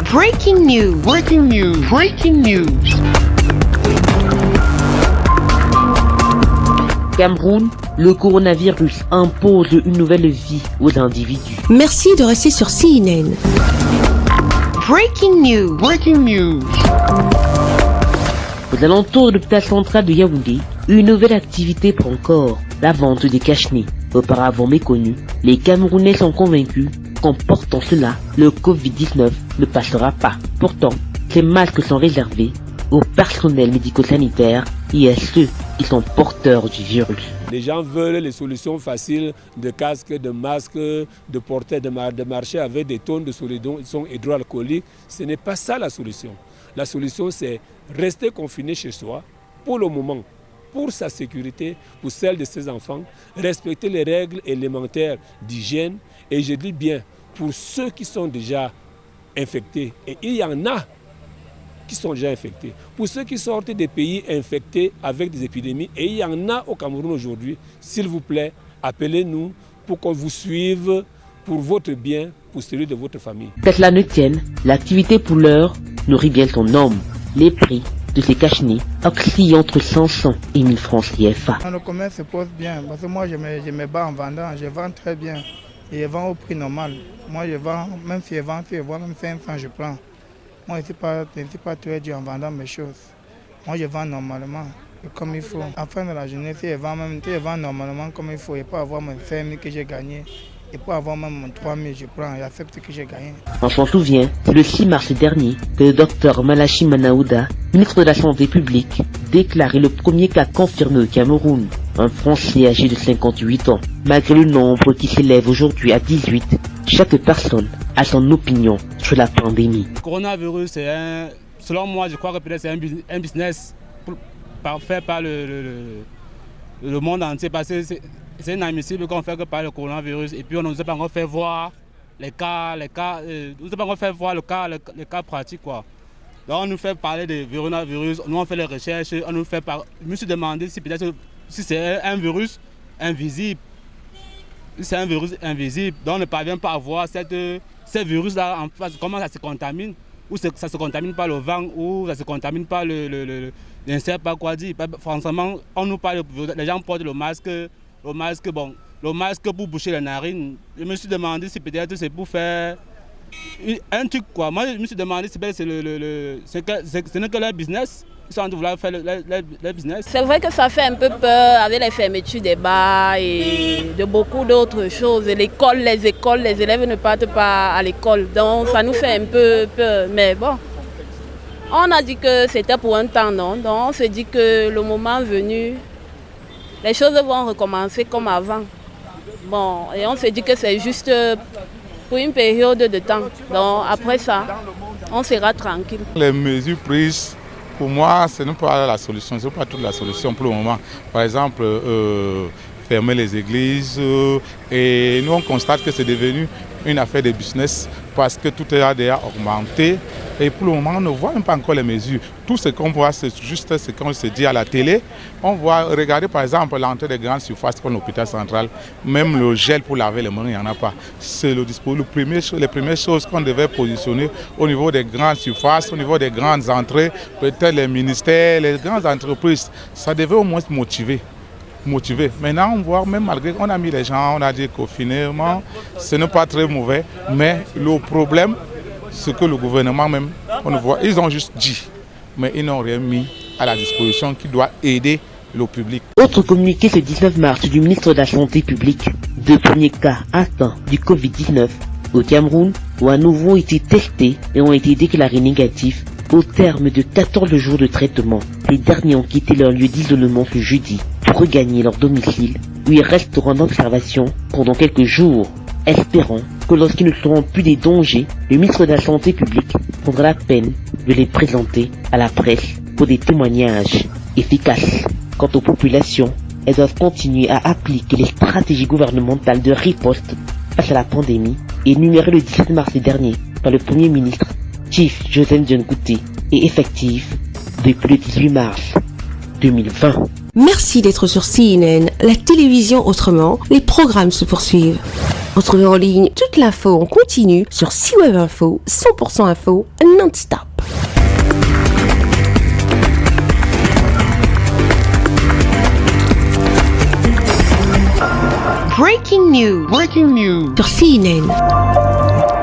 Breaking news. Breaking news. Breaking news. Cameroun, le coronavirus impose une nouvelle vie aux individus. Merci de rester sur CNN. Breaking news. Breaking news. Aux alentours de l'hôpital central de Yaoundé, une nouvelle activité prend corps, la vente des cache-nez. Auparavant méconnus, les Camerounais sont convaincus qu'en portant cela, le Covid-19 ne passera pas. Pourtant, ces masques sont réservés au personnel médico-sanitaire et à ceux qui sont porteurs du virus. Les gens veulent les solutions faciles de casques, de masques, de porter, de marcher avec des tonnes de solutions hydroalcooliques. Ce n'est pas ça la solution. La solution, c'est rester confiné chez soi pour le moment, pour sa sécurité, pour celle de ses enfants, respecter les règles élémentaires d'hygiène. Et je dis bien, pour ceux qui sont déjà infectés, et il y en a qui sont déjà infectés, pour ceux qui sortent des pays infectés avec des épidémies, et il y en a au Cameroun aujourd'hui, s'il vous plaît, appelez-nous pour qu'on vous suive pour votre bien, pour celui de votre famille. Qu'à cela ne tienne, l'activité pour l'heure nourrit bien son homme. Les prix de ces cache-nez oscillent entre 500 et 1000 francs CFA. Le commerce se pose bien, parce que moi je me bats en vendant, je vends très bien. Et je vends au prix normal. Moi je vends, même si je vends même 500, je prends. Moi je ne suis pas très dur en vendant mes choses. Moi je vends normalement, comme il faut. À la fin de la journée, si je vends normalement comme il faut, je peux avoir mon 5 000 que j'ai gagné. Et pour avoir même mon 3 000, je prends et accepte que j'ai gagné. On s'en souvient, c'est le 6 mars dernier que le docteur Malachi Manaouda, ministre de la Santé publique, déclarait le premier cas confirmé au Cameroun. Un Français âgé de 58 ans. Malgré le nombre qui s'élève aujourd'hui à 18, chaque personne a son opinion sur la pandémie. Le coronavirus, selon moi, je crois que peut-être c'est un business fait par le monde entier, parce que c'est inadmissible qu'on fait que par le coronavirus et puis on ne nous a pas encore fait voir les cas pratiques, quoi. Donc on nous fait parler de coronavirus, nous on fait les recherches, on nous fait je me suis demandé si peut-être si c'est un virus invisible. C'est un virus invisible, donc on ne parvient pas à voir ces virus-là, comment ça se contamine, ou ça se contamine par le vent, ou ça se contamine par l'insecte, par quoi dire. Franchement, on nous parle, les gens portent le masque pour boucher les narines. Je me suis demandé si peut-être c'est pour faire un truc, quoi. Moi, je me suis demandé si ce n'est que leur business. Ils sont en train de vouloir faire leur business. C'est vrai que ça fait un peu peur avec les fermetures des bars et de beaucoup d'autres choses. Les écoles, les élèves ne partent pas à l'école. Donc ça nous fait un peu peur. Mais bon, on a dit que c'était pour un temps, non? Donc on se dit que le moment venu, les choses vont recommencer comme avant. Bon, et on se dit que c'est juste pour une période de temps. Donc après ça, on sera tranquille. Les mesures prises, pour moi, ce n'est pas la solution, ce n'est pas toute la solution pour le moment. Par exemple, fermer les églises, et nous on constate que c'est devenu une affaire de business parce que tout a déjà augmenté. Et pour le moment, on ne voit même pas encore les mesures. Tout ce qu'on voit, c'est juste ce qu'on se dit à la télé. On voit, regardez par exemple l'entrée des grandes surfaces comme l'hôpital central, même le gel pour laver les mains, il n'y en a pas. C'est les premières choses qu'on devait positionner au niveau des grandes surfaces, au niveau des grandes entrées, peut-être les ministères, les grandes entreprises. Ça devait au moins motiver. Maintenant, on voit, même malgré qu'on a mis les gens, on a dit qu'au finalement, ce n'est pas très mauvais, mais le problème, c'est que le gouvernement même, on voit, ils ont juste dit, mais ils n'ont rien mis à la disposition qui doit aider le public. Autre communiqué ce 19 mars du ministre de la Santé publique, 2 premiers cas atteints du Covid-19 au Cameroun ont à nouveau été testés et ont été déclarés négatifs au terme de 14 jours de traitement. Les derniers ont quitté leur lieu d'isolement ce jeudi pour regagner leur domicile où ils resteront en observation pendant quelques jours, espérant que lorsqu'ils ne seront plus des dangers, le ministre de la Santé publique prendra la peine de les présenter à la presse pour des témoignages efficaces. Quant aux populations, elles doivent continuer à appliquer les stratégies gouvernementales de riposte face à la pandémie énumérées le 17 mars dernier par le Premier ministre Chief Joseph John Kouté et effective depuis le 18 mars 2020. Merci d'être sur CNN, la télévision autrement. Les programmes se poursuivent. Retrouvez en ligne toute l'info en continu sur C-Web Info, 100% info, non-stop. Breaking news. Breaking news. Sur CNN.